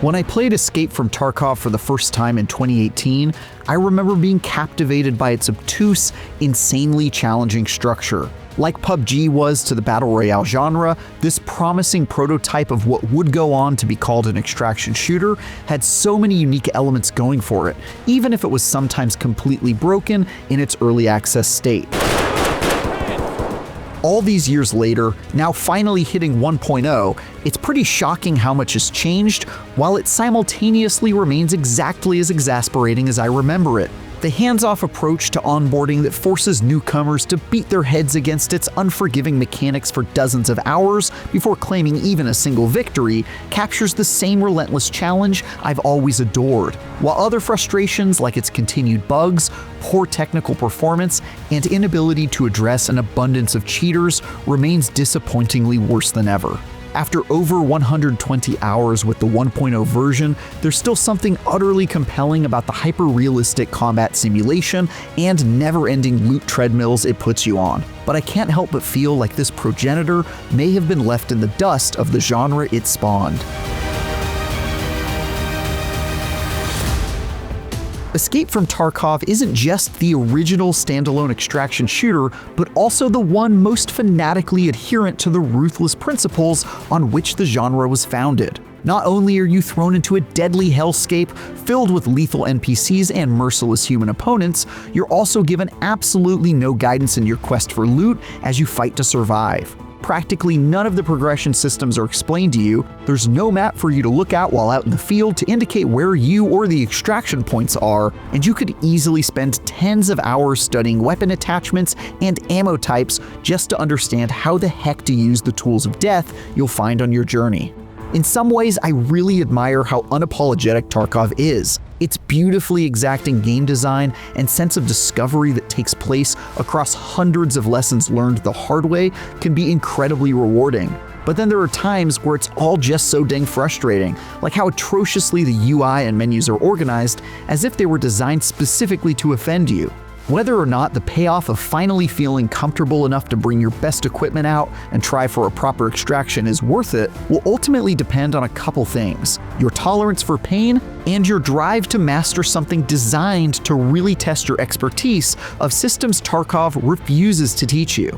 When I played Escape from Tarkov for the first time in 2018, I remember being captivated by its obtuse, insanely challenging structure. Like PUBG was to the Battle Royale genre, this promising prototype of what would go on to be called an extraction shooter had so many unique elements going for it, even if it was sometimes completely broken in its early access state. All these years later, now finally hitting 1.0, it's pretty shocking how much has changed, while it simultaneously remains exactly as exasperating as I remember it. The hands-off approach to onboarding that forces newcomers to beat their heads against its unforgiving mechanics for dozens of hours before claiming even a single victory captures the same relentless challenge I've always adored, while other frustrations like its continued bugs, poor technical performance, and inability to address an abundance of cheaters remains disappointingly worse than ever. After over 120 hours with the 1.0 version, there's still something utterly compelling about the hyper-realistic combat simulation and never-ending loot treadmills it puts you on. But I can't help but feel like this progenitor may have been left in the dust of the genre it spawned. Escape from Tarkov isn't just the original standalone extraction shooter, but also the one most fanatically adherent to the ruthless principles on which the genre was founded. Not only are you thrown into a deadly hellscape filled with lethal NPCs and merciless human opponents, you're also given absolutely no guidance in your quest for loot as you fight to survive. Practically none of the progression systems are explained to you, there's no map for you to look at while out in the field to indicate where you or the extraction points are, and you could easily spend tens of hours studying weapon attachments and ammo types just to understand how the heck to use the tools of death you'll find on your journey. In some ways, I really admire how unapologetic Tarkov is. Its beautifully exacting game design and sense of discovery that takes place across hundreds of lessons learned the hard way can be incredibly rewarding. But then there are times where it's all just so dang frustrating, like how atrociously the UI and menus are organized as if they were designed specifically to offend you. Whether or not the payoff of finally feeling comfortable enough to bring your best equipment out and try for a proper extraction is worth it will ultimately depend on a couple things: your tolerance for pain and your drive to master something designed to really test your expertise of systems Tarkov refuses to teach you.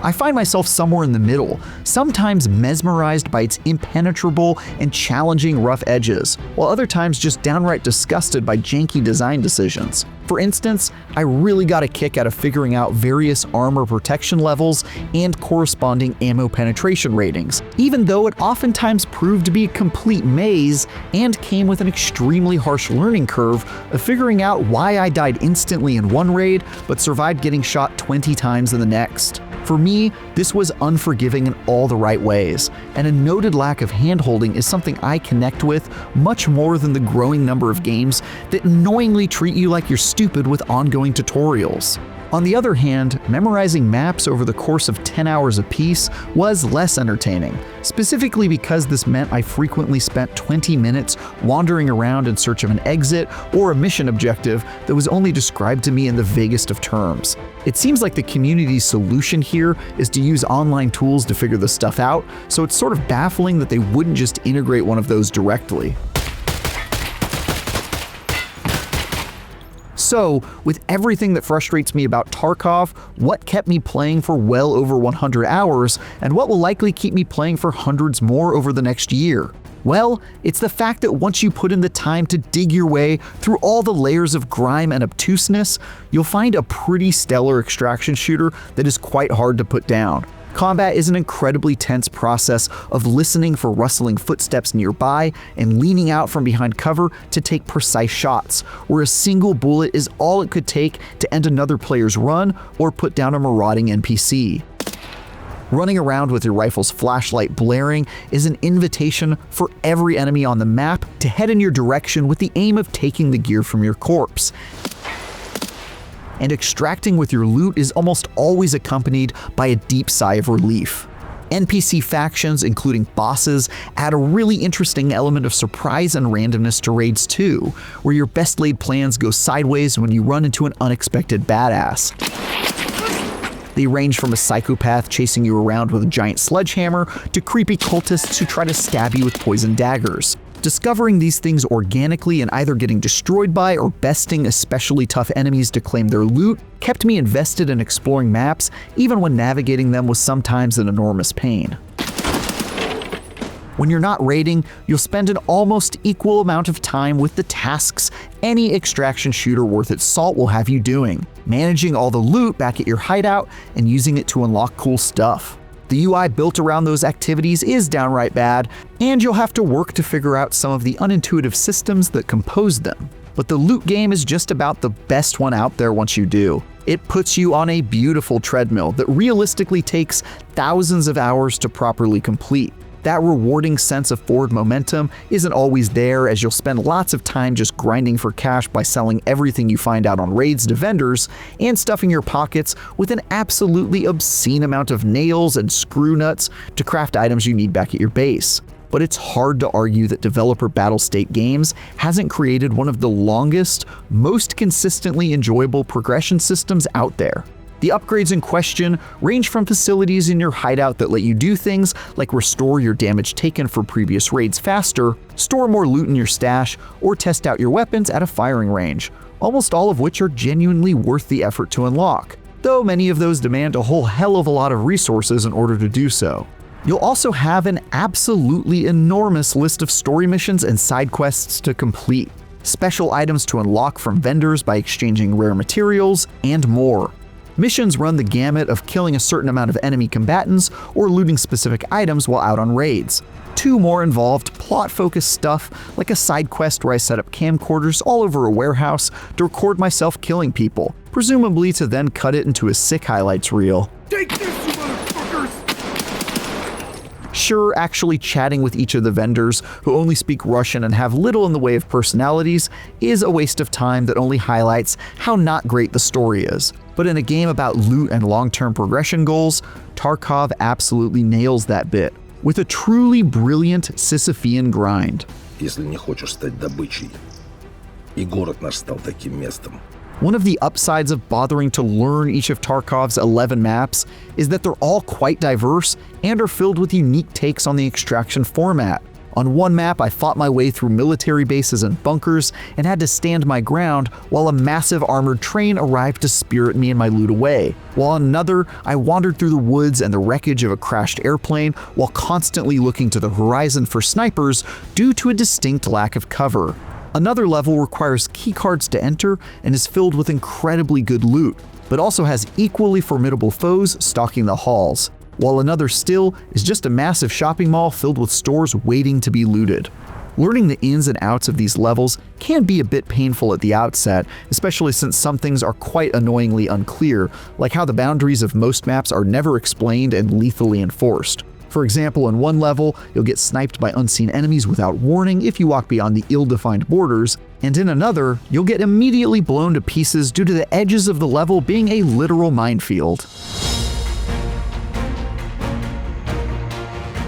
I find myself somewhere in the middle, sometimes mesmerized by its impenetrable and challenging rough edges, while other times just downright disgusted by janky design decisions. For instance, I really got a kick out of figuring out various armor protection levels and corresponding ammo penetration ratings, even though it oftentimes proved to be a complete maze and came with an extremely harsh learning curve of figuring out why I died instantly in one raid but survived getting shot 20 times in the next. For me, this was unforgiving in all the right ways, and a noted lack of handholding is something I connect with much more than the growing number of games that annoyingly treat you like you're stupid with ongoing tutorials. On the other hand, memorizing maps over the course of 10 hours apiece was less entertaining, specifically because this meant I frequently spent 20 minutes wandering around in search of an exit or a mission objective that was only described to me in the vaguest of terms. It seems like the community's solution here is to use online tools to figure this stuff out, so it's sort of baffling that they wouldn't just integrate one of those directly. So, with everything that frustrates me about Tarkov, what kept me playing for well over 100 hours, and what will likely keep me playing for hundreds more over the next year? Well, it's the fact that once you put in the time to dig your way through all the layers of grime and obtuseness, you'll find a pretty stellar extraction shooter that is quite hard to put down. Combat is an incredibly tense process of listening for rustling footsteps nearby and leaning out from behind cover to take precise shots, where a single bullet is all it could take to end another player's run or put down a marauding NPC. Running around with your rifle's flashlight blaring is an invitation for every enemy on the map to head in your direction with the aim of taking the gear from your corpse. And extracting with your loot is almost always accompanied by a deep sigh of relief. NPC factions, including bosses, add a really interesting element of surprise and randomness to raids too, where your best laid plans go sideways when you run into an unexpected badass. They range from a psychopath chasing you around with a giant sledgehammer to creepy cultists who try to stab you with poison daggers. Discovering these things organically and either getting destroyed by or besting especially tough enemies to claim their loot kept me invested in exploring maps, even when navigating them was sometimes an enormous pain. When you're not raiding, you'll spend an almost equal amount of time with the tasks any extraction shooter worth its salt will have you doing, managing all the loot back at your hideout and using it to unlock cool stuff. The UI built around those activities is downright bad, and you'll have to work to figure out some of the unintuitive systems that compose them. But the loot game is just about the best one out there once you do. It puts you on a beautiful treadmill that realistically takes thousands of hours to properly complete. That rewarding sense of forward momentum isn't always there, as you'll spend lots of time just grinding for cash by selling everything you find out on raids to vendors and stuffing your pockets with an absolutely obscene amount of nails and screw nuts to craft items you need back at your base. But it's hard to argue that developer Battlestate Games hasn't created one of the longest, most consistently enjoyable progression systems out there. The upgrades in question range from facilities in your hideout that let you do things like restore your damage taken for previous raids faster, store more loot in your stash, or test out your weapons at a firing range, almost all of which are genuinely worth the effort to unlock, though many of those demand a whole hell of a lot of resources in order to do so. You'll also have an absolutely enormous list of story missions and side quests to complete, special items to unlock from vendors by exchanging rare materials, and more. Missions run the gamut of killing a certain amount of enemy combatants or looting specific items while out on raids, to more involved, plot-focused stuff like a side quest where I set up camcorders all over a warehouse to record myself killing people, presumably to then cut it into a sick highlights reel. Take this, you motherfuckers! Sure, actually chatting with each of the vendors, who only speak Russian and have little in the way of personalities, is a waste of time that only highlights how not great the story is. But in a game about loot and long-term progression goals, Tarkov absolutely nails that bit, with a truly brilliant Sisyphean grind. Если не хочешь стать добычей, и город наш стал таким местом. One of the upsides of bothering to learn each of Tarkov's 11 maps is that they're all quite diverse and are filled with unique takes on the extraction format. On one map, I fought my way through military bases and bunkers and had to stand my ground while a massive armored train arrived to spirit me and my loot away. While on another, I wandered through the woods and the wreckage of a crashed airplane while constantly looking to the horizon for snipers due to a distinct lack of cover. Another level requires keycards to enter and is filled with incredibly good loot, but also has equally formidable foes stalking the halls, while another still is just a massive shopping mall filled with stores waiting to be looted. Learning the ins and outs of these levels can be a bit painful at the outset, especially since some things are quite annoyingly unclear, like how the boundaries of most maps are never explained and lethally enforced. For example, in one level, you'll get sniped by unseen enemies without warning if you walk beyond the ill-defined borders, and in another, you'll get immediately blown to pieces due to the edges of the level being a literal minefield.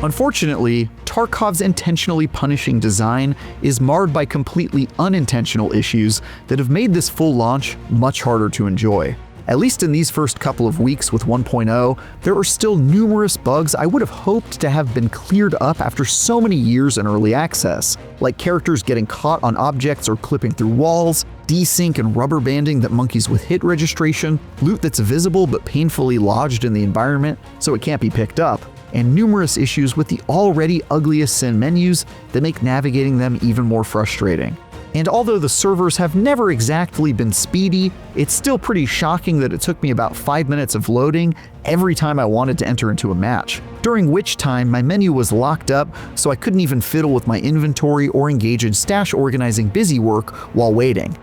Unfortunately, Tarkov's intentionally punishing design is marred by completely unintentional issues that have made this full launch much harder to enjoy. At least in these first couple of weeks with 1.0, there are still numerous bugs I would have hoped to have been cleared up after so many years in early access, like characters getting caught on objects or clipping through walls, desync and rubber banding that monkeys with hit registration, loot that's visible but painfully lodged in the environment so it can't be picked up, and numerous issues with the already ugliest sin menus that make navigating them even more frustrating. And although the servers have never exactly been speedy, it's still pretty shocking that it took me about 5 minutes of loading every time I wanted to enter into a match, during which time my menu was locked up so I couldn't even fiddle with my inventory or engage in stash organizing busy work while waiting.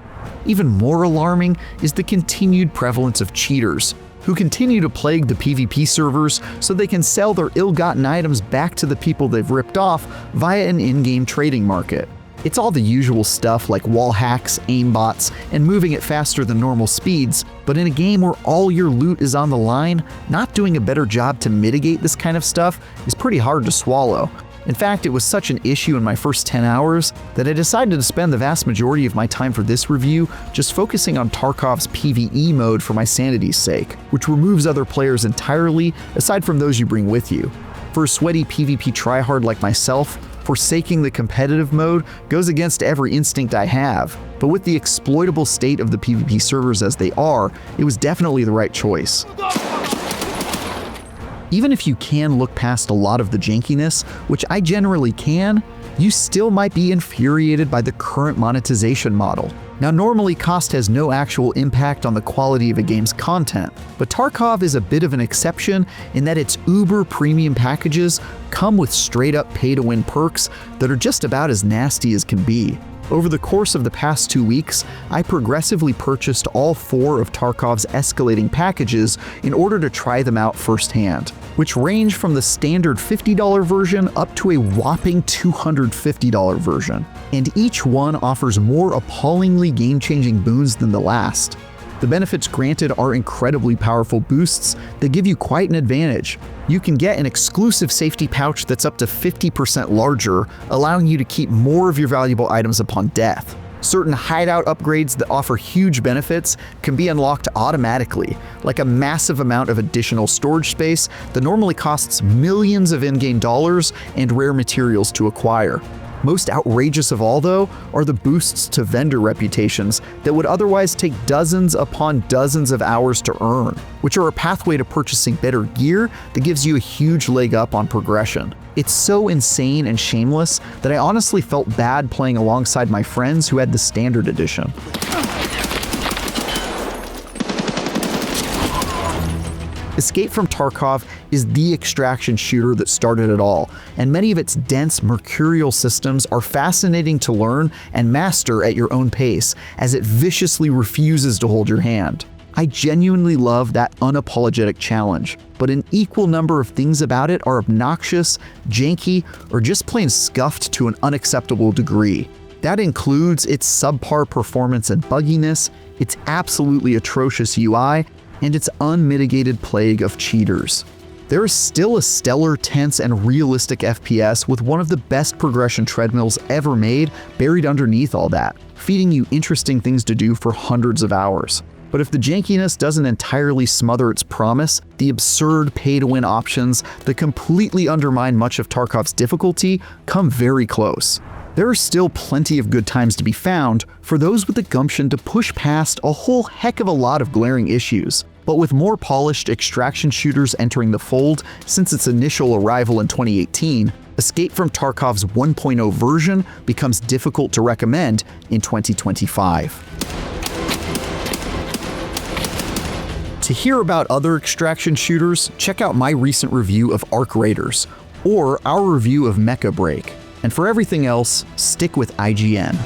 Even more alarming is the continued prevalence of cheaters, who continue to plague the PvP servers so they can sell their ill-gotten items back to the people they've ripped off via an in-game trading market. It's all the usual stuff like wall hacks, aimbots, and moving it faster than normal speeds, but in a game where all your loot is on the line, not doing a better job to mitigate this kind of stuff is pretty hard to swallow. In fact, it was such an issue in my first 10 hours that I decided to spend the vast majority of my time for this review just focusing on Tarkov's PvE mode for my sanity's sake, which removes other players entirely aside from those you bring with you. For a sweaty PvP tryhard like myself, forsaking the competitive mode goes against every instinct I have, but with the exploitable state of the PvP servers as they are, it was definitely the right choice. Even if you can look past a lot of the jankiness, which I generally can, you still might be infuriated by the current monetization model. Now, normally cost has no actual impact on the quality of a game's content, but Tarkov is a bit of an exception in that its uber premium packages come with straight up pay-to-win perks that are just about as nasty as can be. Over the course of the past 2 weeks, I progressively purchased all 4 of Tarkov's escalating packages in order to try them out firsthand, which range from the standard $50 version up to a whopping $250 version. And each one offers more appallingly game-changing boons than the last. The benefits granted are incredibly powerful boosts that give you quite an advantage. You can get an exclusive safety pouch that's up to 50% larger, allowing you to keep more of your valuable items upon death. Certain hideout upgrades that offer huge benefits can be unlocked automatically, like a massive amount of additional storage space that normally costs millions of in-game dollars and rare materials to acquire. Most outrageous of all, though, are the boosts to vendor reputations that would otherwise take dozens upon dozens of hours to earn, which are a pathway to purchasing better gear that gives you a huge leg up on progression. It's so insane and shameless that I honestly felt bad playing alongside my friends who had the standard edition. Escape from Tarkov is the extraction shooter that started it all, and many of its dense mercurial systems are fascinating to learn and master at your own pace, as it viciously refuses to hold your hand. I genuinely love that unapologetic challenge, but an equal number of things about it are obnoxious, janky, or just plain scuffed to an unacceptable degree. That includes its subpar performance and bugginess, its absolutely atrocious UI, and its unmitigated plague of cheaters. There is still a stellar, tense, and realistic FPS with one of the best progression treadmills ever made buried underneath all that, feeding you interesting things to do for hundreds of hours. But if the jankiness doesn't entirely smother its promise, the absurd pay-to-win options that completely undermine much of Tarkov's difficulty come very close. There are still plenty of good times to be found for those with the gumption to push past a whole heck of a lot of glaring issues. But with more polished extraction shooters entering the fold since its initial arrival in 2018, Escape from Tarkov's 1.0 version becomes difficult to recommend in 2025. To hear about other extraction shooters, check out my recent review of Arc Raiders, or our review of Mecha Break. And for everything else, stick with IGN.